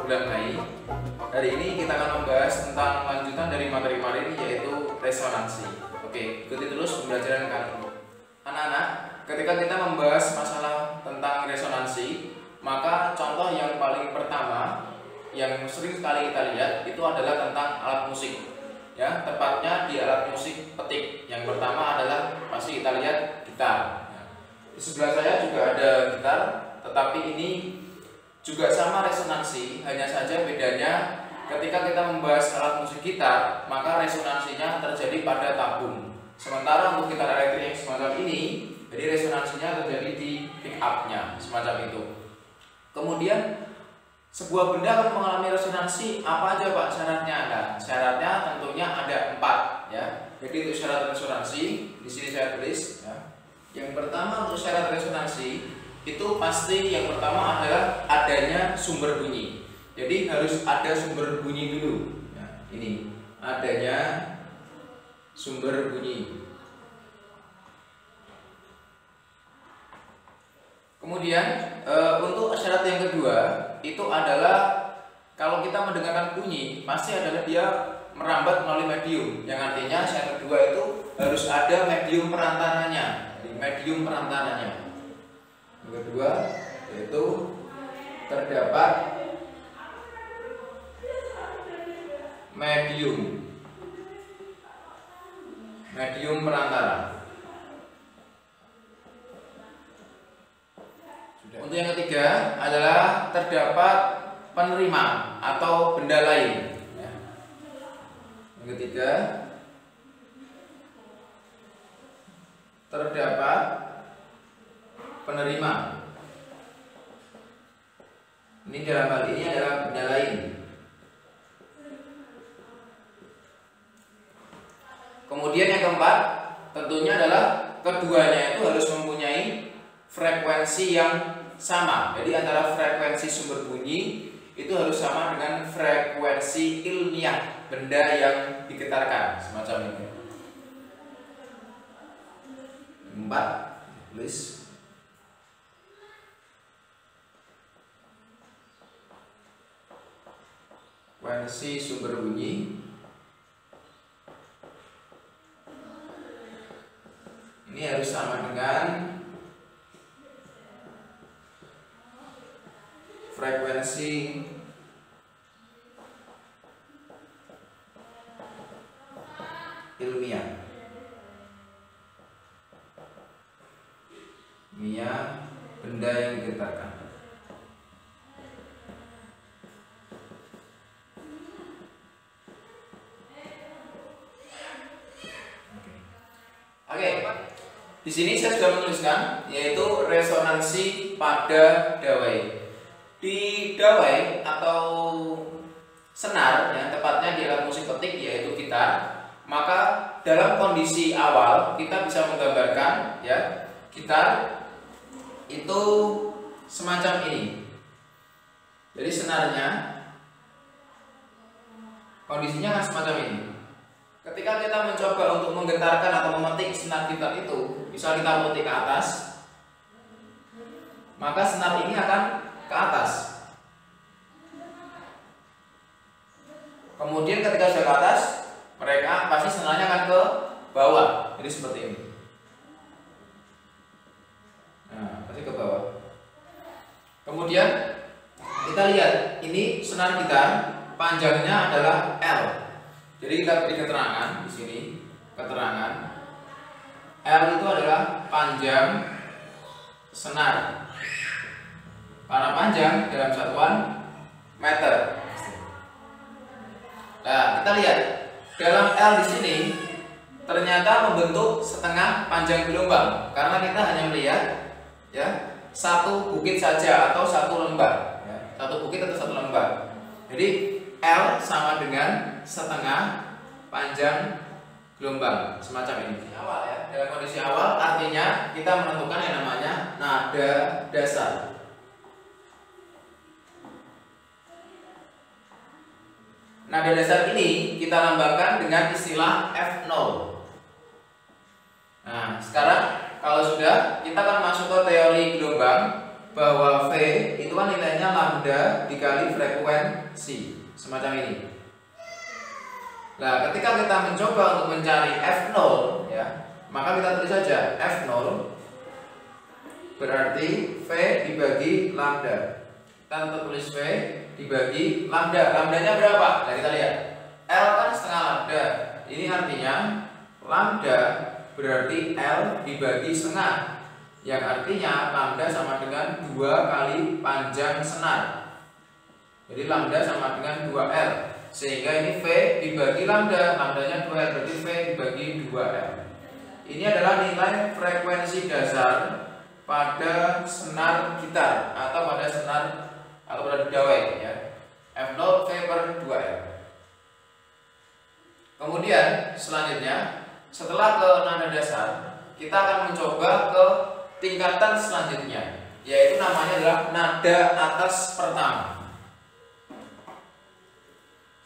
bulan Mei. Hari ini kita akan membahas tentang lanjutan dari materi-materi yaitu resonansi. Oke, ikuti terus pembelajaran kali ini. Anak-anak, ketika kita membahas masalah tentang resonansi, maka contoh yang paling pertama yang sering sekali kita lihat itu adalah tentang alat musik. Ya, tepatnya di alat musik petik. Yang pertama adalah pasti kita lihat gitar. Di sebelah saya juga ada gitar, tetapi ini juga sama resonansi, hanya saja bedanya ketika kita membahas alat musik gitar, maka resonansinya terjadi pada tabung. Sementara untuk gitar elektrik yang semacam ini, jadi resonansinya terjadi di pick up-nya, semacam itu. Kemudian sebuah benda akan mengalami resonansi, apa aja Pak syaratnya? Nah, syaratnya tentunya ada 4 ya. Jadi untuk syarat resonansi di sini saya tulis ya. Yang pertama untuk syarat resonansi itu pasti yang pertama adalah adanya sumber bunyi. Jadi harus ada sumber bunyi dulu. Ya, ini adanya sumber bunyi. Kemudian untuk syarat yang kedua itu adalah kalau kita mendengarkan bunyi pasti adalah dia merambat melalui medium. Yang artinya syarat kedua itu harus ada medium perantaranya. Medium perantaranya. Yang kedua yaitu terdapat medium perantara. Untuk yang ketiga adalah terdapat penerima atau benda lain. Yang ketiga terdapat penerima. Ini dalam hal ini adalah benda lain. Kemudian yang keempat tentunya adalah keduanya itu harus mempunyai frekuensi yang sama. Jadi antara frekuensi sumber bunyi itu harus sama dengan frekuensi ilmiah benda yang digetarkan, semacam ini. 4 tulis. Frekuensi sumber bunyi ini harus sama dengan frekuensi ilmiah benda yang digetarkan. Oke. Di sini saya sudah menuliskan yaitu resonansi pada dawai. Di dawai atau senar yang tepatnya di alat musik petik yaitu gitar, maka dalam kondisi awal kita bisa menggambarkan ya gitar itu semacam ini. Jadi senarnya kondisinya kan semacam ini. Ketika kita mencoba untuk menggetarkan atau memetik senar gitar itu, bisa kita petik ke atas, maka senar ini akan ke atas. Kemudian ketika sudah ke atas, mereka pasti senarnya akan ke bawah. Jadi seperti ini. Nah, pasti ke bawah. Kemudian kita lihat ini senar gitar panjangnya adalah L. Jadi kita beri keterangan di sini, keterangan L itu adalah panjang senar. Karena panjang dalam satuan meter. Nah, kita lihat dalam L di sini ternyata membentuk setengah panjang gelombang karena kita hanya melihat ya satu bukit saja atau satu lembah, ya, satu bukit atau satu lembah. Jadi L sama dengan setengah panjang gelombang semacam ini. Awal ya, dalam kondisi awal artinya kita menentukan yang namanya nada dasar. Nada dasar ini kita lambangkan dengan istilah F0. Nah, sekarang kalau sudah, kita akan masuk ke teori gelombang bahwa V itu itu kan nilainya lambda dikali frekuensi, semacam ini. Nah, ketika kita mencoba untuk mencari F0 ya, maka kita tulis saja F0 berarti V dibagi lambda. Kita tetap tulis V dibagi lambda. Lambdanya berapa? Nah, kita lihat. L kan setengah lambda. Ini artinya lambda berarti L dibagi setengah, yang artinya lambda sama dengan 2 kali panjang senar. Jadi lambda sama dengan 2L, sehingga ini V dibagi lambda, lambdanya 2L, berarti V dibagi 2L. Ini adalah nilai frekuensi dasar pada senar gitar atau pada senar atau pada dawai ya. F0 V per 2L. Kemudian selanjutnya, setelah ke nada dasar, kita akan mencoba ke tingkatan selanjutnya, yaitu namanya adalah nada atas pertama.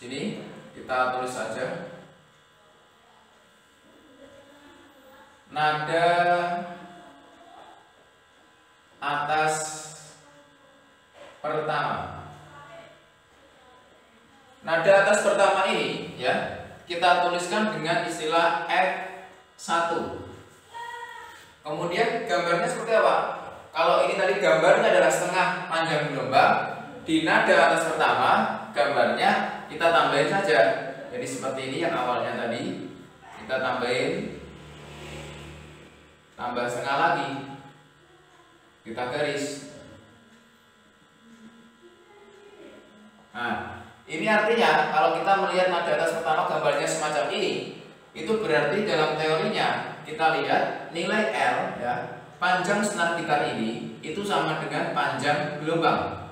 Sini kita tulis saja nada atas pertama. Nada atas pertama ini ya, kita tuliskan dengan istilah F1. Kemudian gambarnya seperti apa? Kalau ini tadi gambarnya adalah setengah panjang gelombang, di nada atas pertama gambarnya kita tambahin saja. Jadi seperti ini yang awalnya tadi kita tambahin, tambah setengah lagi, kita garis. Nah, ini artinya kalau kita melihat nada atas pertama gambarnya semacam ini, itu berarti dalam teorinya kita lihat nilai L ya, panjang senar gitar ini itu sama dengan panjang gelombang.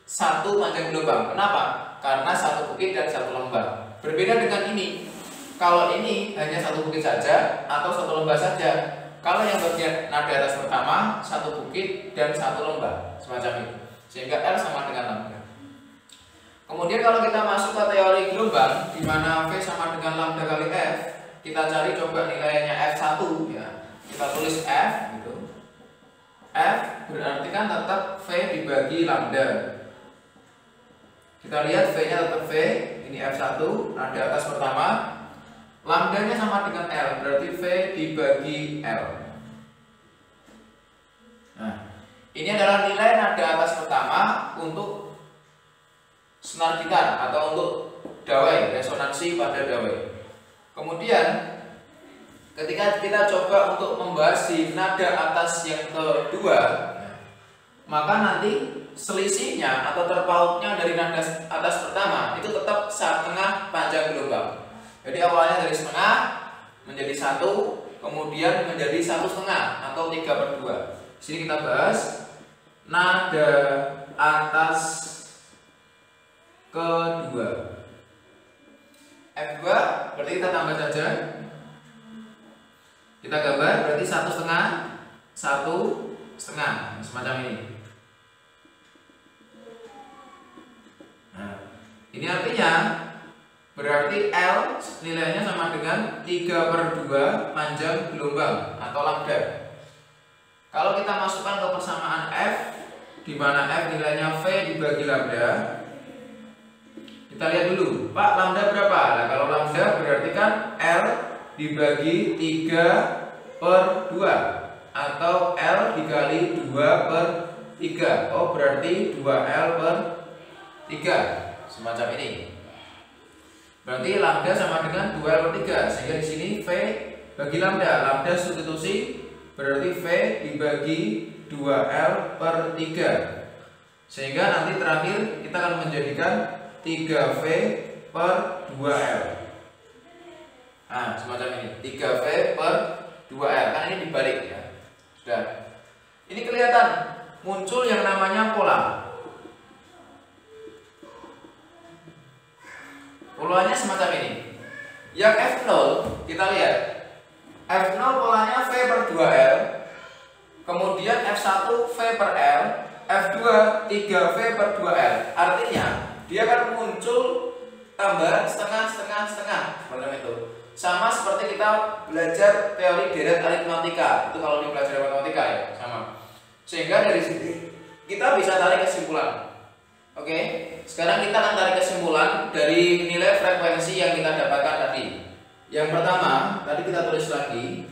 Satu panjang gelombang. Kenapa? Karena satu bukit dan satu lembah. Berbeda dengan ini. Kalau ini hanya satu bukit saja atau satu lembah saja. Kalau yang bagian nada atas pertama satu bukit dan satu lembah, semacam itu. Sehingga L sama dengan lambda. Kemudian kalau kita masuk ke teori gelombang, di mana V sama dengan lambda kali F, kita cari coba nilainya F1 ya. Kita tulis F gitu. F berarti kan tetap V dibagi lambda. Kita lihat V-nya tetap V, ini F1, nada atas pertama. Lambdanya sama dengan L, berarti V dibagi L. Nah, ini adalah nilai nada atas pertama untuk senar gitar atau untuk dawai, resonansi pada dawai. Kemudian ketika kita coba untuk membahas di nada atas yang kedua, maka nanti selisihnya atau terpautnya dari nada atas pertama itu tetap setengah panjang gelombang. Jadi awalnya dari setengah menjadi 1, kemudian menjadi 1/2 atau 3/2. Sini kita bahas nada atas kedua. F2 berarti kita tambah saja. Kita gambar berarti 1/2, 1/2, semacam ini. Nah, ini artinya berarti L nilainya sama dengan 3/2 panjang gelombang atau lambda. Kalau kita masukkan ke persamaan F, di mana F nilainya V dibagi lambda, kita lihat dulu, Pak, lambda berapa? Nah, kalau lambda berarti kan L dibagi 3/2 atau L dikali 2/3. Oh, berarti 2L/3, semacam ini. Berarti lambda sama dengan 2L/3, sehingga di sini V bagi lambda. Lambda substitusi berarti V dibagi 2L/3. Sehingga nanti terakhir kita akan menjadikan 3V/2L. Nah, semacam ini, 3V/2L. Kan ini dibalik ya. Sudah. Ini kelihatan muncul yang namanya pola. Polanya semacam ini. Yang F0 kita lihat. F0 polanya V/2L. Kemudian F1 V/L, F2 3V/2L. Artinya dia akan muncul tambahan setengah, macam itu. Sama seperti kita belajar teori deret aritmatika. Itu kalau di pelajaran matematika ya, sama. Sehingga dari sini kita bisa tarik kesimpulan. Oke, sekarang kita akan tarik kesimpulan dari nilai frekuensi yang kita dapatkan tadi. Yang pertama, tadi kita tulis lagi,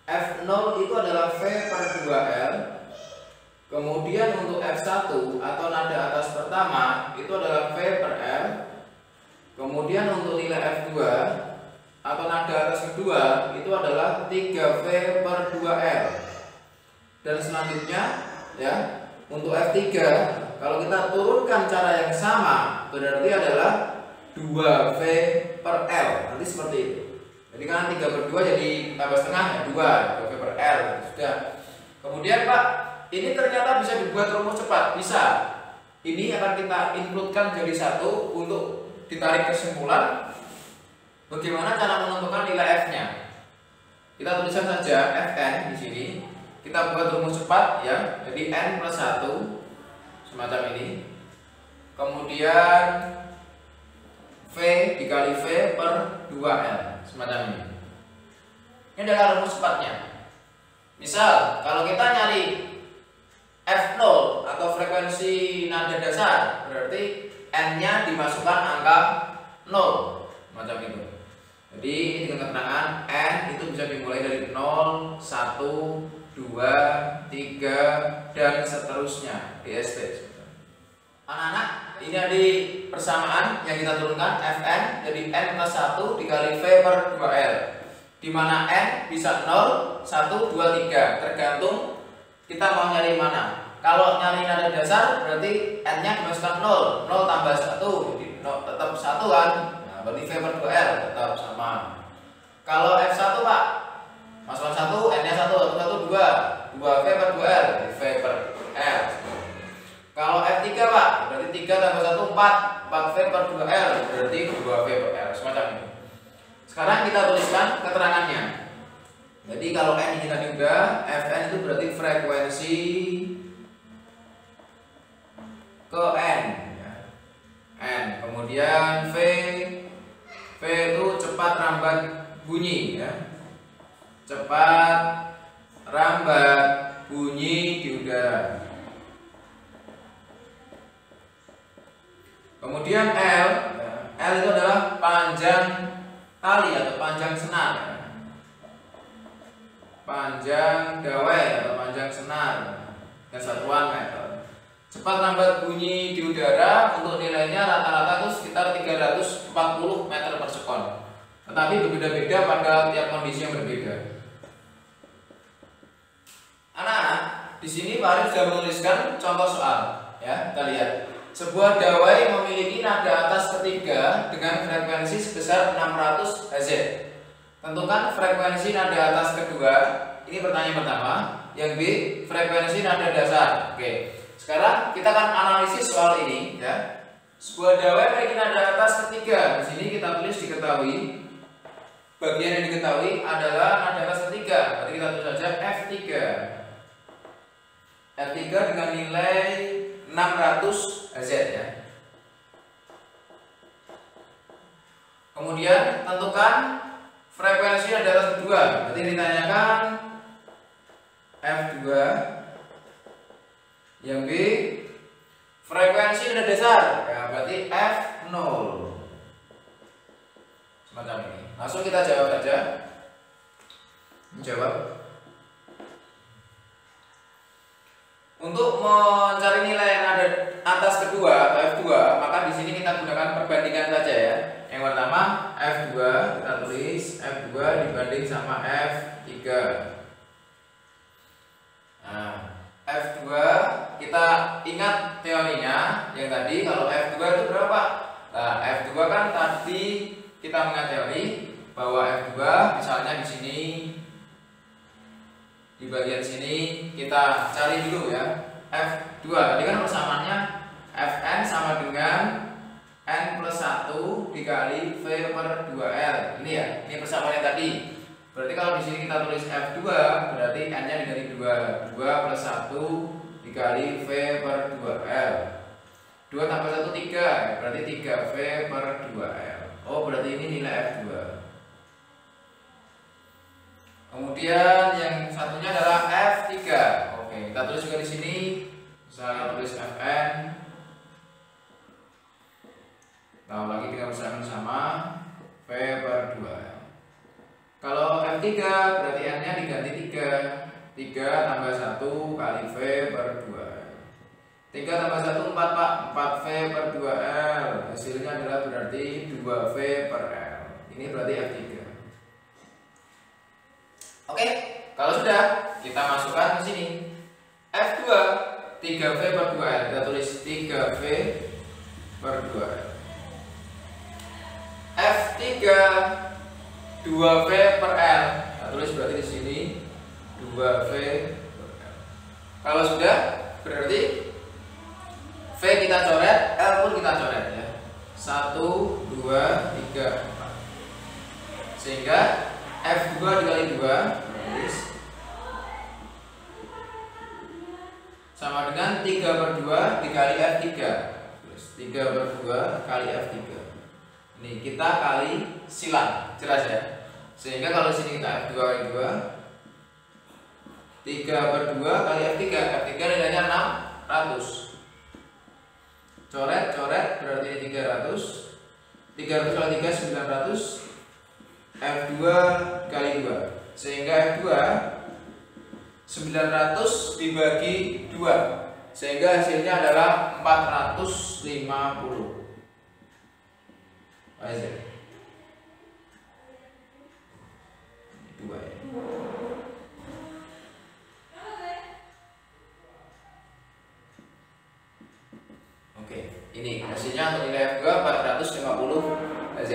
F0 itu adalah V per 2L. Kemudian untuk F1 atau nada atas pertama itu adalah V per L. Kemudian untuk nilai F2 atau nada atas kedua itu adalah 3V per 2L. Dan selanjutnya ya, untuk F3 kalau kita turunkan cara yang sama berarti adalah 2V per L. Nanti seperti itu. Jadi kan 3 per 2 jadi tambah setengah ya 2V per L. Sudah. Kemudian Pak, ini ternyata bisa dibuat rumus cepat. Bisa. Ini akan kita includekan jadi satu untuk ditarik kesimpulan. Bagaimana cara menentukan nilai F-nya? Kita tuliskan saja Fn di sini. Kita buat rumus cepat ya. Jadi n plus 1 semacam ini. Kemudian V dikali V per 2L semacam ini. Ini adalah rumus cepatnya. Misal kalau kita nyari F0 atau frekuensi nada dasar, berarti n-nya dimasukkan angka 0 macam itu. Jadi ini dengan keterangan n itu bisa dimulai dari 0, 1, 2, 3 dan seterusnya di ST. Anak-anak, ini ada persamaan yang kita turunkan Fn jadi n plus 1 dikali V per 2L, di mana n bisa 0, 1, 2, 3 tergantung kita mau nyari mana. Kalau nyari nada dasar berarti n-nya dimasukkan 0, 0 tambah 1 jadi 0, tetap 1 kan. Nah, berarti V per 2L tetap sama. Kalau F1 Pak, masukkan 1, n-nya 1, 1, 2, 2V per 2L jadi V per L. Kalau F3 Pak, berarti 3 tambah 1, 4, 4V per 2L berarti 2V per L, semacam itu. Sekarang kita tuliskan keterangannya. Jadi kalau n ini tadi udah, Fn itu berarti frekuensi ke n ya. N, kemudian V itu cepat rambat bunyi ya. Cepat rambat bunyi di udara. Kemudian L, L itu adalah panjang tali atau panjang senar, panjang gawai atau panjang senar dan satuan meter. Cepat rambat bunyi di udara untuk nilainya rata-rata itu sekitar 340 meter per sekon. Tetapi berbeda-beda pada tiap kondisi yang berbeda. Anak-anak, di sini Pak Arif sudah menuliskan contoh soal, ya kita lihat. Sebuah dawai memiliki nada atas ketiga dengan frekuensi sebesar 600 Hz. Tentukan frekuensi nada atas kedua. Ini pertanyaan pertama. Yang B, frekuensi nada dasar. Oke. Sekarang kita akan analisis soal ini ya. Sebuah dawai memiliki nada atas ketiga. Di sini kita tulis diketahui. Bagian yang diketahui adalah nada atas ketiga. Berarti kita tulis saja F3. F3 dengan nilai 600 Hz ya. Kemudian tentukan frekuensi nada atas kedua. Berarti ditanyakan F2. Yang B, frekuensi nada dasar. Ya, berarti F0. Semacam ini. Langsung kita jawab saja. Menjawab. Untuk mencari nilai nada atas kedua atau F2, maka di sini kita gunakan perbandingan saja ya. Yang pertama F2, kita tulis F2 dibanding sama F3. Nah, F2 kita ingat teorinya yang tadi. Kalau F2 itu berapa? Nah, F2 kan tadi kita mengingat teori bahwa F2 misalnya di sini, di bagian sini kita cari dulu ya F2. Tadi kan persamaannya Fn sama dengan n plus 1 dikali V per 2L. Ini ya, ini persamaannya tadi. Berarti kalau di sini kita tulis F2 berarti n-nya dikali 2. 2 plus 1 dikali V per 2L. 2 tambah 1 3, berarti 3V per 2L. Oh, berarti ini nilai F2. Kemudian yang satunya adalah F3. Oke, kita tulis juga di sini Saya tulis Fn. Tambah lagi kita persamaan sama V per 2L. Kalau F3 berarti N nya diganti 3. 3 tambah 1 kali V per 2L. 3 tambah 1 4 Pak, 4V per 2L. Hasilnya adalah berarti 2V per L. Ini berarti F3. Oke, kalau sudah kita masukkan ke sini. F2 3V per 2L. Kita tulis 3V per 2L. F3 2V per L. Kita tulis berarti di sini 2V per L. Kalau sudah berarti V kita coret, L pun kita coret ya. 1, 2, 3, 4. Sehingga F2 dikali 2 sama dengan 3 per 2 dikali F3. 3 per 2 kali F3. Ini kita kali silang, jelas ya. Sehingga kalau sini kita F2 kali 2, 3 per 2 kali F3. F3 nilainya 600. Coret berarti 300. 300 kali 3 900. F2 kali 2. Sehingga F2 900 dibagi 2. Sehingga hasilnya adalah 450. Aja. 2 ya. Oke, ini hasilnya untuk nilai F2 450 AZ.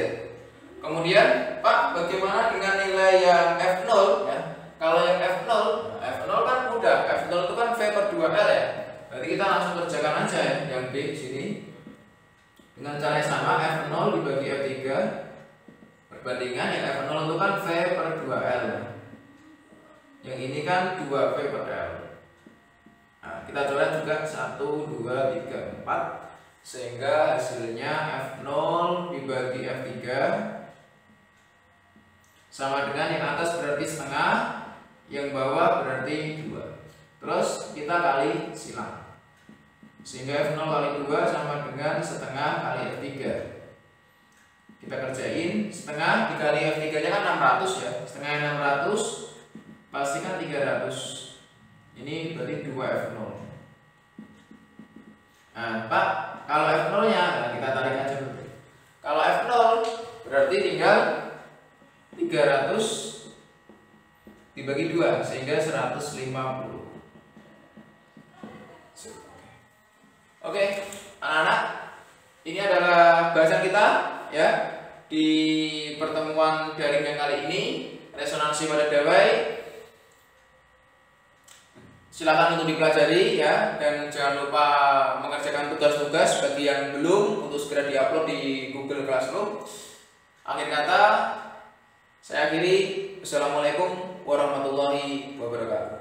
Kemudian, Pak, bagaimana dengan nilai yang F0 ya? Kalau yang F0 kan mudah. F0 itu kan V per 2L ya. Berarti kita langsung kerjakan aja ya yang B di sini. Dengan cara yang sama, F0 dibagi F3 perbandingan yang F0 itu kan V per 2L. Yang ini kan 2V per L. Nah, kita coret juga 1, 2, 3, 4. Sehingga hasilnya F0 dibagi F3 sama dengan yang atas berarti setengah, yang bawah berarti 2. Terus kita kali silang. Sehingga F0 kali 2 sama dengan setengah kali F3. Kita kerjain, setengah dikali F3 nya kan 600 ya. Setengah 600 pasti kan 300. Ini berarti 2F0. Nah Pak, kalau F0 nya nah kita tarik aja dulu. Kalau F0 berarti tinggal 300 dibagi 2 sehingga 150. Oke, anak-anak, ini adalah bahasan kita ya di pertemuan daring yang kali ini, resonansi pada dawai. Silakan untuk dipelajari ya, dan jangan lupa mengerjakan tugas-tugas bagi yang belum untuk segera diupload di Google Classroom. Akhir kata, saya akhiri. Assalamualaikum warahmatullahi wabarakatuh.